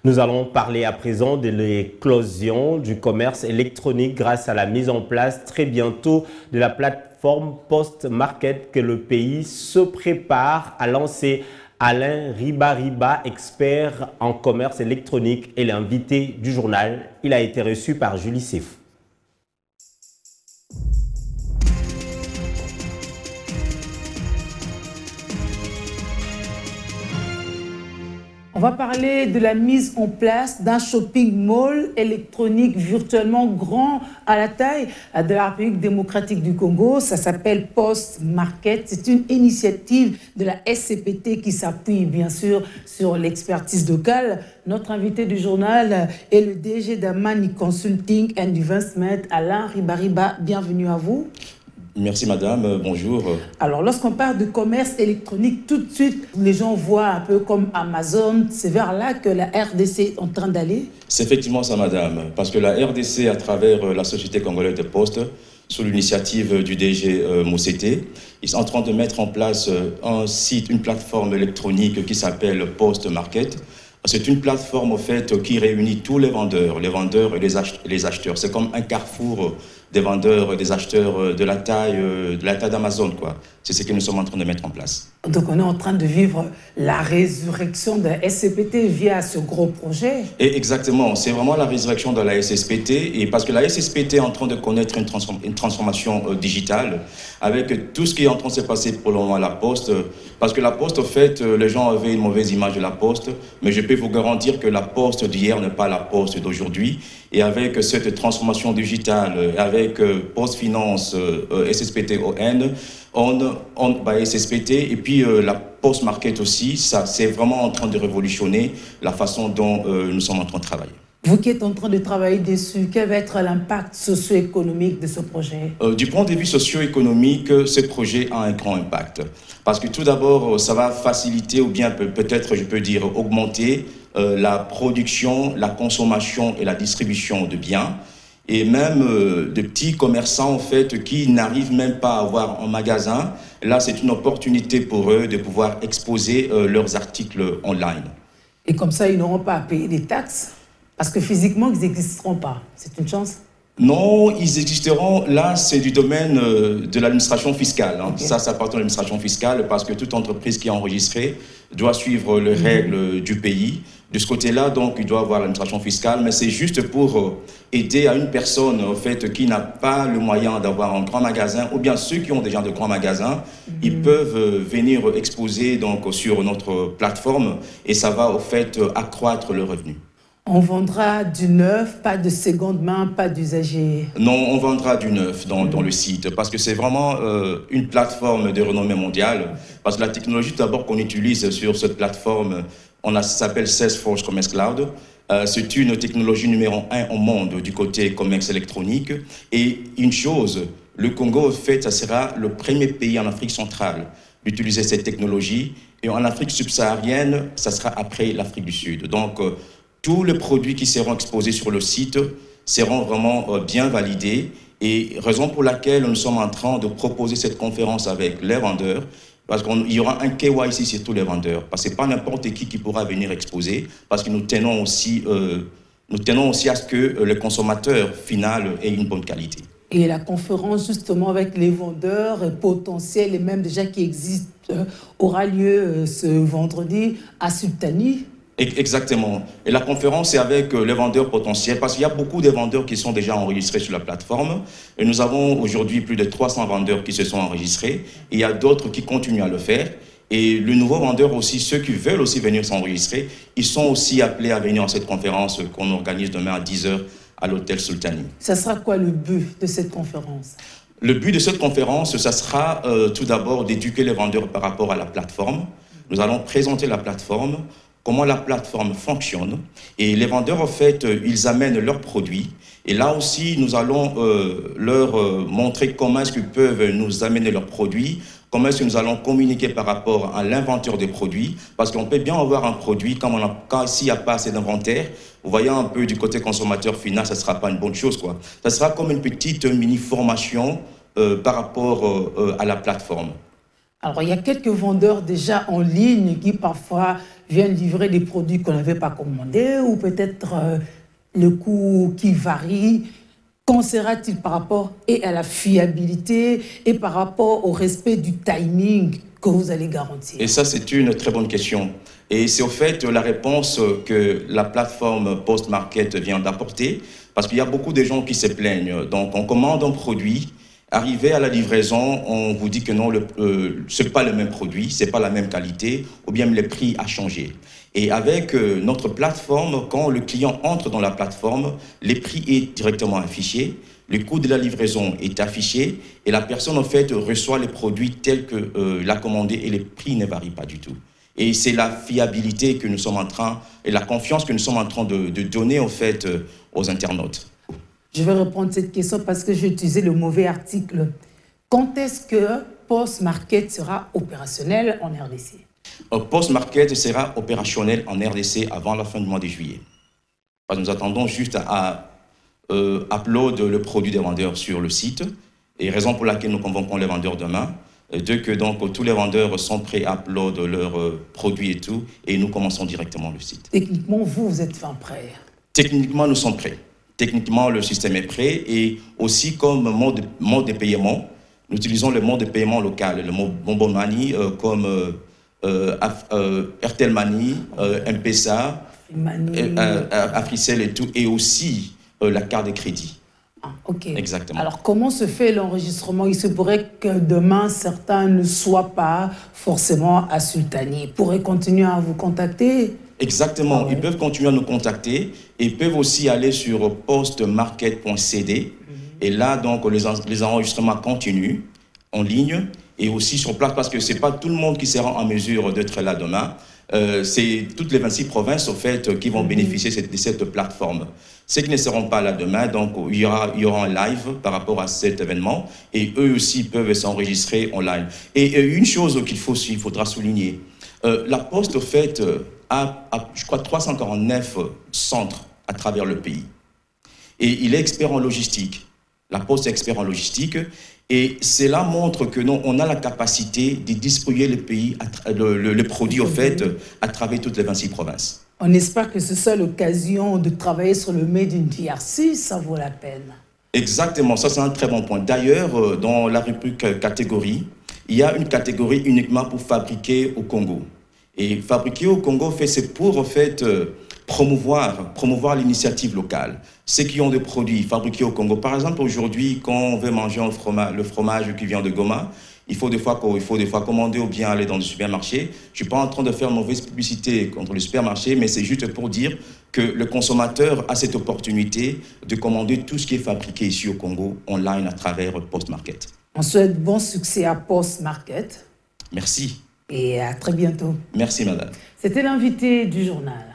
Nous allons parler à présent de l'éclosion du commerce électronique grâce à la mise en place très bientôt de la plateforme Post-Market que le pays se prépare à lancer. Alain Ribariba, expert en commerce électronique, est l'invité du journal. Il a été reçu par Julie Sef. On va parler de la mise en place d'un shopping mall électronique virtuellement grand à la taille de la République démocratique du Congo. Ça s'appelle Post Market. C'est une initiative de la SCPT qui s'appuie bien sûr sur l'expertise locale. Notre invité du journal est le DG d'Amani Consulting and Investment, Alain Ribariba. Bienvenue à vous. Merci madame, bonjour. Alors lorsqu'on parle de commerce électronique, tout de suite les gens voient un peu comme Amazon, c'est vers là que la RDC est en train d'aller? C'est effectivement ça madame, parce que la RDC à travers la Société Congolaise de Poste, sous l'initiative du DG Mousseté, ils sont en train de mettre en place un site, une plateforme électronique qui s'appelle Post Market. C'est une plateforme au fait qui réunit tous les vendeurs et les acheteurs. C'est comme un carrefour des vendeurs et des acheteurs de la taille d'Amazon, quoi. C'est ce que nous sommes en train de mettre en place. Donc on est en train de vivre la résurrection de la SCPT via ce gros projet. Et exactement, c'est vraiment la résurrection de la SSPT, et parce que la SSPT est en train de connaître une transformation digitale avec tout ce qui est en train de se passer pour le moment à la Poste. Parce que la Poste, au fait, les gens avaient une mauvaise image de la Poste, mais je peux vous garantir que la Poste d'hier n'est pas la Poste d'aujourd'hui. Et avec cette transformation digitale, avec Post Finance, SSPT ON, SSPT, et puis la Post Market aussi, ça c'est vraiment en train de révolutionner la façon dont nous sommes en train de travailler. Vous qui êtes en train de travailler dessus, quel va être l'impact socio-économique de ce projet? Du point de vue socio-économique, ce projet a un grand impact. Parce que tout d'abord, ça va faciliter, ou bien peut-être, je peux dire, augmenter la production, la consommation et la distribution de biens. Et même de petits commerçants, en fait, qui n'arrivent même pas à avoir un magasin. Là, c'est une opportunité pour eux de pouvoir exposer leurs articles online. Et comme ça, ils n'auront pas à payer des taxes? Parce que physiquement, ils n'existeront pas. C'est une chance? Non, ils existeront. Là, c'est du domaine de l'administration fiscale. Hein. Okay. Ça appartient à l'administration fiscale parce que toute entreprise qui est enregistrée doit suivre les règles du pays. De ce côté-là, donc, il doit avoir l'administration fiscale. Mais c'est juste pour aider à une personne, en fait, qui n'a pas le moyen d'avoir un grand magasin, ou bien ceux qui ont déjà de grands magasins, ils peuvent venir exposer donc, sur notre plateforme et ça va, au fait, accroître le revenu. On vendra du neuf, pas de seconde main, pas d'usager. Non, on vendra du neuf dans le site parce que c'est vraiment une plateforme de renommée mondiale. Parce que la technologie d'abord qu'on utilise sur cette plateforme, ça s'appelle Salesforce Commerce Cloud. C'est une technologie numéro 1 au monde du côté commerce électronique. Et une chose, le Congo, en fait, ça sera le premier pays en Afrique centrale d'utiliser cette technologie. Et en Afrique subsaharienne, ça sera après l'Afrique du Sud. Donc, tous les produits qui seront exposés sur le site seront vraiment bien validés et raison pour laquelle nous sommes en train de proposer cette conférence avec les vendeurs parce qu'il y aura un KYC sur tous les vendeurs parce que ce n'est pas n'importe qui pourra venir exposer parce que nous tenons aussi à ce que le consommateur final ait une bonne qualité. Et la conférence justement avec les vendeurs potentiels et même déjà qui existent aura lieu ce vendredi à Sultani. Exactement. Et la conférence est avec les vendeurs potentiels parce qu'il y a beaucoup de vendeurs qui sont déjà enregistrés sur la plateforme. Et nous avons aujourd'hui plus de 300 vendeurs qui se sont enregistrés. Et il y a d'autres qui continuent à le faire. Et les nouveaux vendeurs aussi, ceux qui veulent aussi venir s'enregistrer, ils sont aussi appelés à venir à cette conférence qu'on organise demain à 10h à l'hôtel Sultani. Ça sera quoi le but de cette conférence? Le but de cette conférence, ça sera tout d'abord d'éduquer les vendeurs par rapport à la plateforme. Nous allons présenter la plateforme, comment la plateforme fonctionne. Et les vendeurs, en fait, ils amènent leurs produits. Et là aussi, nous allons leur montrer comment est-ce qu'ils peuvent nous amener leurs produits, comment est-ce que nous allons communiquer par rapport à l'inventeur des produits. Parce qu'on peut bien avoir un produit, quand s'il n'y a pas assez d'inventaire, vous voyez un peu du côté consommateur final, ça ne sera pas une bonne chose, quoi. Ça sera comme une petite mini-formation par rapport à la plateforme. Alors, il y a quelques vendeurs déjà en ligne qui parfois viennent livrer des produits qu'on n'avait pas commandés ou peut-être le coût qui varie. Qu'en sera-t-il par rapport et à la fiabilité et par rapport au respect du timing que vous allez garantir? Et ça, c'est une très bonne question. Et c'est au fait la réponse que la plateforme Postmarket vient d'apporter, parce qu'il y a beaucoup de gens qui se plaignent. Donc, on commande un produit, arrivé à la livraison, on vous dit que non, ce n'est pas le même produit, ce n'est pas la même qualité, ou bien le prix a changé. Et avec notre plateforme, quand le client entre dans la plateforme, le prix est directement affiché, le coût de la livraison est affiché et la personne, en fait, reçoit les produits tels que l'a commandé et les prix ne varient pas du tout. Et c'est la fiabilité que nous sommes en train, et la confiance que nous sommes en train de donner, en fait, aux internautes. Je vais répondre à cette question parce que j'ai utilisé le mauvais article. Quand est-ce que Postmarket sera opérationnel en RDC? Postmarket sera opérationnel en RDC avant la fin du mois de juillet. Parce que nous attendons juste à upload le produit des vendeurs sur le site. Et raison pour laquelle nous convoquons les vendeurs demain. Dès que donc tous les vendeurs sont prêts à upload leurs produits et tout, et nous commençons directement le site. Techniquement, vous êtes fin prêt? Techniquement, nous sommes prêts. Techniquement, le système est prêt. Et aussi comme mode de paiement, nous utilisons le mode de paiement local, le mode Bonbon Money, comme Airtel Money, M-Pesa, Africell et tout, et aussi la carte de crédit. Ah, ok. Exactement. Alors, comment se fait l'enregistrement? Il se pourrait que demain, certains ne soient pas forcément à Sultani. Ils pourraient continuer à vous contacter? Exactement. Ah ouais. Ils peuvent continuer à nous contacter. Ils peuvent aussi aller sur postmarket.cd. Et là, donc, les enregistrements continuent en ligne et aussi sur place, parce que ce n'est pas tout le monde qui sera en mesure d'être là demain. C'est toutes les 26 provinces, au fait, qui vont bénéficier de cette plateforme. Ceux qui ne seront pas là demain, donc il y aura un live par rapport à cet événement, et eux aussi peuvent s'enregistrer en live. Et une chose qu'il faudra souligner, la Poste, au fait, a, je crois, 349 centres à travers le pays. Et il est expert en logistique. La Poste est expert en logistique. Et cela montre que non, on a la capacité de distribuer le produit, au fait, à travers toutes les 26 provinces. On espère que ce soit l'occasion de travailler sur le Made in DRC, ça vaut la peine. Exactement, ça c'est un très bon point. D'ailleurs, dans la rubrique catégorie, il y a une catégorie uniquement pour fabriquer au Congo. Et fabriquer au Congo, c'est pour, en fait, promouvoir l'initiative locale. Ceux qui ont des produits fabriqués au Congo. Par exemple, aujourd'hui, quand on veut manger le fromage qui vient de Goma, il faut des fois commander ou bien aller dans le supermarché. Je ne suis pas en train de faire mauvaise publicité contre le supermarché, mais c'est juste pour dire que le consommateur a cette opportunité de commander tout ce qui est fabriqué ici au Congo, online, à travers Postmarket. On souhaite bon succès à Postmarket. Merci. Et à très bientôt. Merci, madame. C'était l'invité du journal.